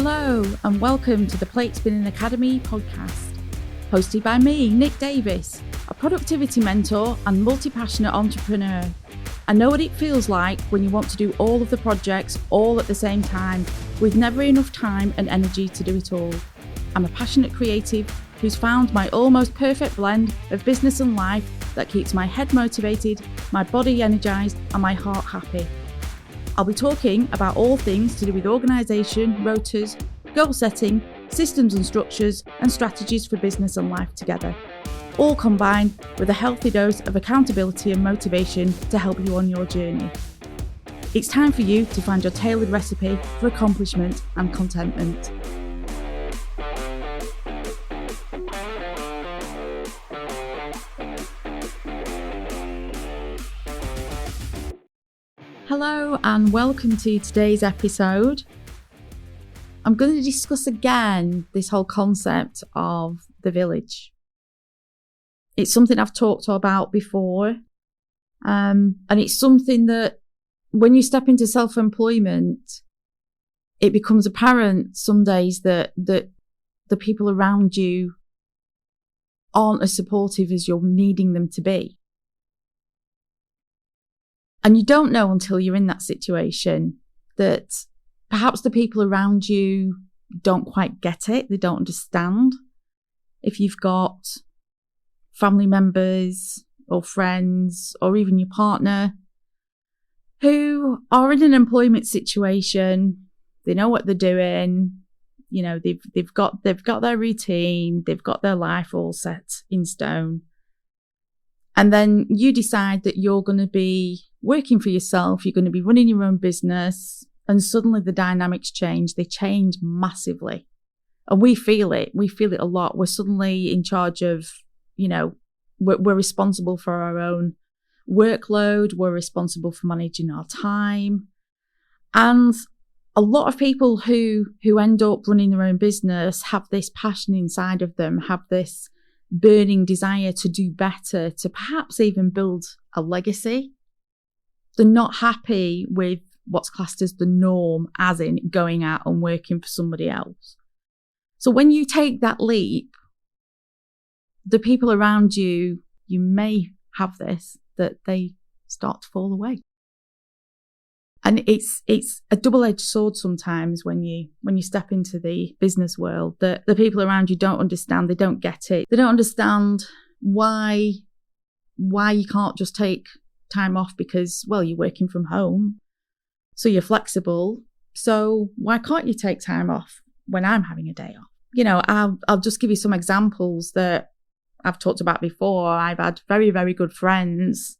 Hello and welcome to the Plate Spinning Academy podcast, hosted by me, Nic Davies, a productivity mentor and multi-passionate entrepreneur. I know what it feels like when you want to do all of the projects all at the same time, with never enough time and energy to do it all. I'm a passionate creative who's found my almost perfect blend of business and life that keeps my head motivated, my body energised and my heart happy. I'll be talking about all things to do with organisation, rotas, goal setting, systems and structures, and strategies for business and life together, all combined with a healthy dose of accountability and motivation to help you on your journey. It's time for you to find your tailored recipe for accomplishment and contentment. Hello and welcome to today's episode. I'm going to discuss again this whole concept of the village. It's something I've talked about before, and it's something that when you step into self-employment, it becomes apparent some days that the people around you aren't as supportive as you're needing them to be. And you don't know until you're in that situation that perhaps the people around you don't quite get it. They don't understand. If you've got family members or friends or even your partner who are in an employment situation, they know what they're doing. You know, they've got their routine, they've got their life all set in stone. And then you decide that you're going to be working for yourself, you're going to be running your own business, and suddenly the dynamics change. They change massively. And we feel it. We feel it a lot. We're suddenly in charge of, we're responsible for our own workload. We're responsible for managing our time. And a lot of people who end up running their own business have this passion inside of them, have this burning desire to do better, to perhaps even build a legacy. They're not happy with what's classed as the norm, as in going out and working for somebody else. So when you take that leap, the people around you, you may have this, that they start to fall away. And it's a double-edged sword sometimes when you step into the business world, that the people around you don't understand, they don't get it. They don't understand why you can't just take time off because, well, you're working from home, so you're flexible. So why can't you take time off when I'm having a day off? I'll just give you some examples that I've talked about before. I've had very, very good friends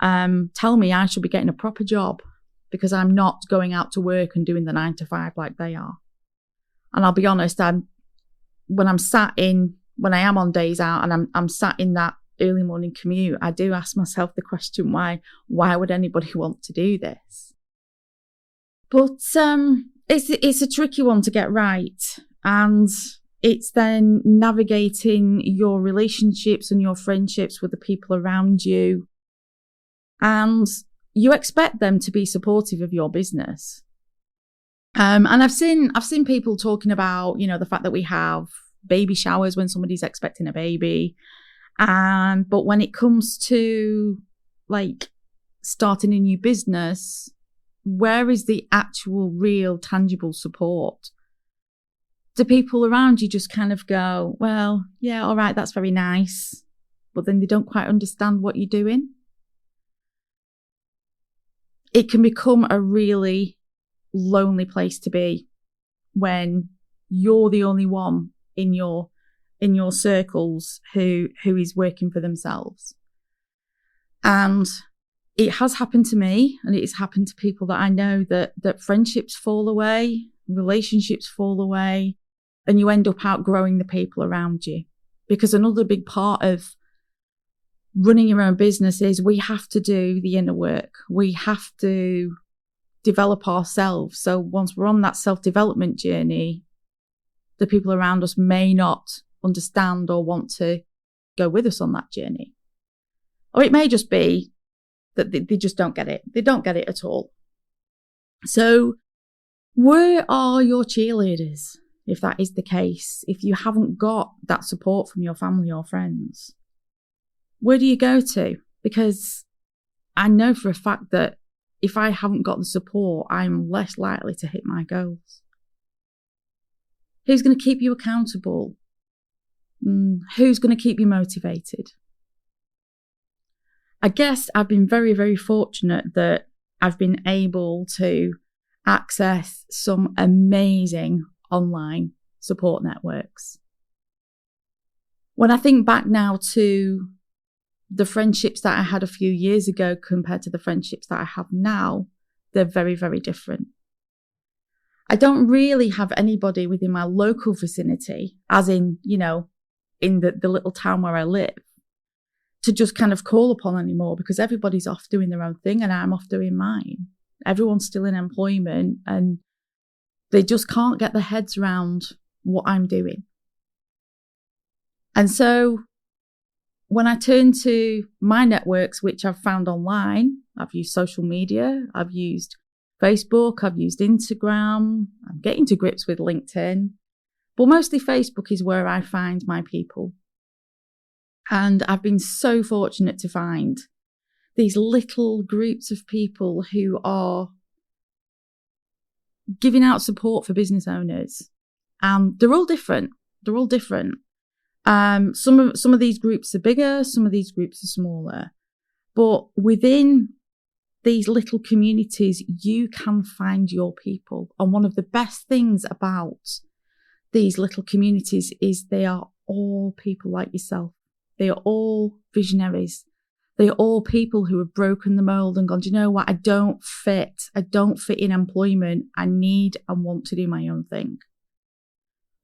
tell me I should be getting a proper job because I'm not going out to work and doing the 9 to 5 like they are. And I'll be honest, when I am on days out and I'm sat in that early morning commute, I do ask myself the question, why would anybody want to do this? But it's a tricky one to get right. And it's then navigating your relationships and your friendships with the people around you. And you expect them to be supportive of your business. And I've seen people talking about, the fact that we have baby showers when somebody's expecting a baby. But when it comes to like starting a new business, where is the actual real tangible support? Do people around you just kind of go, well, yeah, all right, that's very nice, but then they don't quite understand what you're doing? It can become a really lonely place to be when you're the only one in your circles who is working for themselves. And it has happened to me, and it has happened to people that I know, that friendships fall away, relationships fall away, and you end up outgrowing the people around you. Because another big part of running your own business is we have to do the inner work. We have to develop ourselves. So once we're on that self-development journey, the people around us may not understand or want to go with us on that journey. Or it may just be that they just don't get it. They don't get it at all. So Where are your cheerleaders? If that is the case, if you haven't got that support from your family or friends, where do you go to? Because I know for a fact that if I haven't got the support, I'm less likely to hit my goals. Who's going to keep you accountable? Who's going to keep you motivated? I guess I've been very, very fortunate that I've been able to access some amazing online support networks. When I think back now to the friendships that I had a few years ago compared to the friendships that I have now, they're very, very different. I don't really have anybody within my local vicinity, as in, in the little town where I live, to just kind of call upon anymore, because everybody's off doing their own thing and I'm off doing mine. Everyone's still in employment and they just can't get their heads around what I'm doing. And so when I turn to my networks, which I've found online, I've used social media, I've used Facebook, I've used Instagram, I'm getting to grips with LinkedIn, but mostly Facebook is where I find my people. And I've been so fortunate to find these little groups of people who are giving out support for business owners. They're all different. Some of these groups are bigger, some of these groups are smaller. But within these little communities, you can find your people. And one of the best things about these little communities is they are all people like yourself. They are all visionaries. They are all people who have broken the mold and gone, do you know what? I don't fit in employment. I need and want to do my own thing.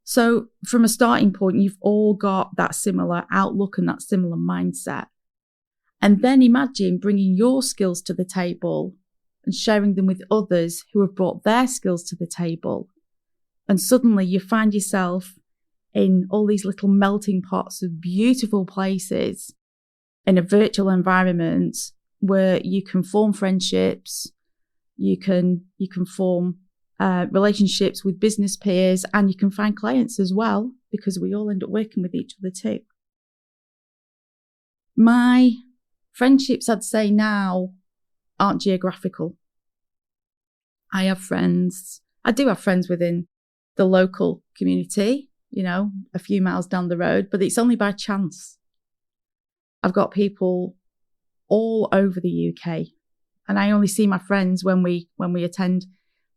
So from a starting point, you've all got that similar outlook and that similar mindset. And then imagine bringing your skills to the table and sharing them with others who have brought their skills to the table. And suddenly you find yourself in all these little melting pots of beautiful places in a virtual environment where you can form friendships, you can form relationships with business peers, and you can find clients as well, because we all end up working with each other too. My friendships, I'd say now, aren't geographical. I do have friends within the local community, a few miles down the road, but it's only by chance. I've got people all over the UK, and I only see my friends when we attend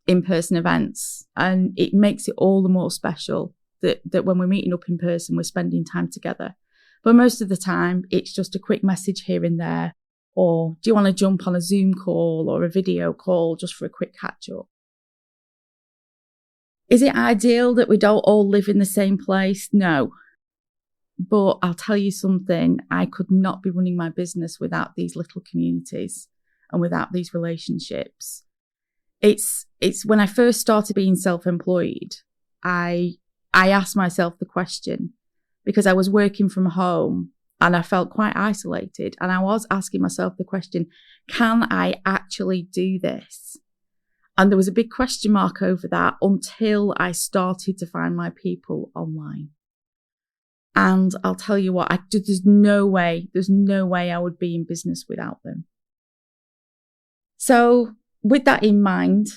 in-person events, and it makes it all the more special that when we're meeting up in person, we're spending time together. But most of the time, it's just a quick message here and there, or do you want to jump on a Zoom call or a video call just for a quick catch-up? Is it ideal that we don't all live in the same place? No. But I'll tell you something, I could not be running my business without these little communities and without these relationships. It's when I first started being self-employed, I asked myself the question, because I was working from home and I felt quite isolated. And I was asking myself the question, can I actually do this? And there was a big question mark over that until I started to find my people online. And I'll tell you what, there's no way I would be in business without them. So with that in mind,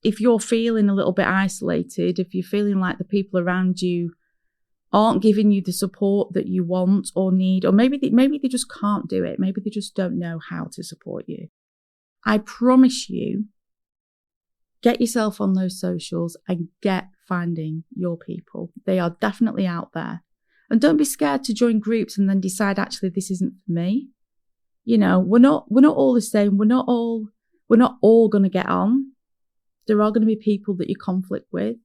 if you're feeling a little bit isolated, if you're feeling like the people around you aren't giving you the support that you want or need, or maybe they just can't do it, maybe they just don't know how to support you, I promise you, get yourself on those socials and get finding your people. They are definitely out there. And don't be scared to join groups and then decide, actually, this isn't for me. We're not all the same. We're not all going to get on. There are going to be people that you conflict with.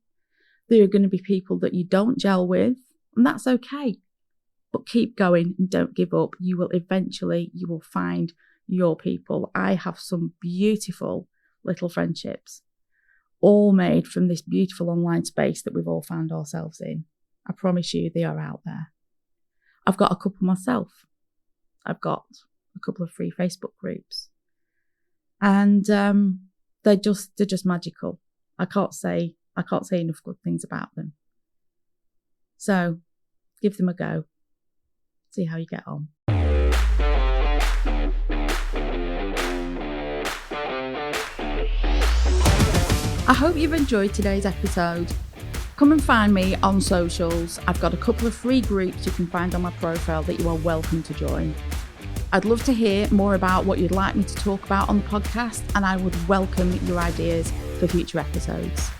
There are going to be people that you don't gel with, and that's okay. But keep going and don't give up. You will find your people. I have some beautiful little friendships, all made from this beautiful online space that we've all found ourselves in. I promise you, they are out there. I've got a couple myself. I've got a couple of free Facebook groups, and they're just magical. I can't say enough good things about them. So give them a go. See how you get on. I hope you've enjoyed today's episode. Come and find me on socials. I've got a couple of free groups you can find on my profile that you are welcome to join. I'd love to hear more about what you'd like me to talk about on the podcast, and I would welcome your ideas for future episodes.